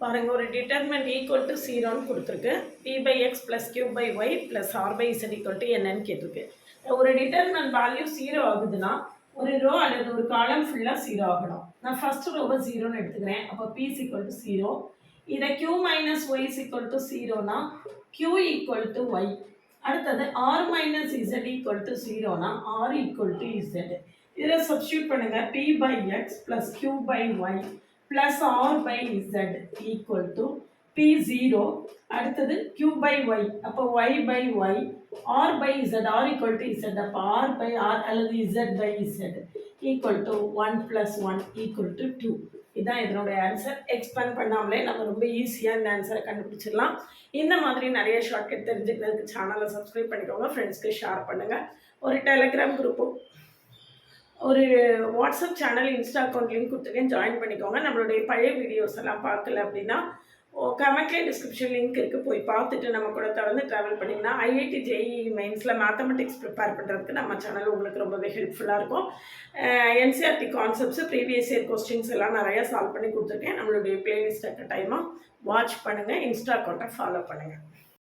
பாருங்க, ஒரு determinant equal to 0ன்னு கொடுத்துருக்கு. p by x plus q by y plus r by z equal to என்னன்னு கேட்டிருக்கு. ஒரு டிட்டர்மெண்ட் வேல்யூ 0 ஆகுதுன்னா ஒரு ரோ அல்லது ஒரு காலம் ஃபுல்லாக 0 ஆகணும். நான் ஃபர்ஸ்ட் ரோவை 0ன்னு எடுத்துக்கிறேன். அப்போ p is equal to 0. இதை q minus y is equal to 0னா q equal to y. அடுத்தது r minus z equal to 0னா r equal to z. இதில் சப்ஸ்டியூட் பண்ணுங்க. p by x plus q by y plus r by z equal to p0 அடுத்தது q by y அப்போ y by y r by z r equal to z அப்போ r by r அல்லது z by z equal to 1 plus 1 equal to 2. இதுதான் இதனுடைய answer. Expand பண்ணாமலே நம்ம ரொம்ப ஈஸியாக இந்த ஆன்சரை கண்டுபிடிச்சிடலாம். இந்த மாதிரி நிறைய ஷார்ட்கட் தெரிஞ்சுக்கிறதுக்கு சேனலை சப்ஸ்கிரைப் பண்ணிக்கோங்க, ஃப்ரெண்ட்ஸ்க்கு ஷேர் பண்ணுங்கள். ஒரு டெலிகிராம் குரூப்பும் ஒரு WhatsApp channel Insta account link கொடுத்துருக்கேன், ஜாயின் பண்ணிக்கோங்க. நம்மளுடைய பழைய வீடியோஸ் எல்லாம் பார்க்கல அப்படின்னா கமெண்ட்லேயே டிஸ்கிரிப்ஷன் லிங்க் இருக்குது, போய் பார்த்துட்டு நம்ம கூட தொடர்ந்து ட்ராவல் பண்ணிங்கன்னா IIT JEE மெயின்ஸில் மேத்தமெட்டிக்ஸ் ப்ரிப்பேர் பண்ணுறதுக்கு நம்ம சேனல் உங்களுக்கு ரொம்பவே ஹெல்ப்ஃபுல்லாக இருக்கும். NCERT concepts previous year questions எல்லாம் நிறையா சால்வ் பண்ணி கொடுத்துருக்கேன். நம்மளுடைய பிளேலிஸ்ட்டை டைமாக வாட்ச் பண்ணுங்கள், இன்ஸ்டா அக்கௌண்ட்டை ஃபாலோ பண்ணுங்கள்.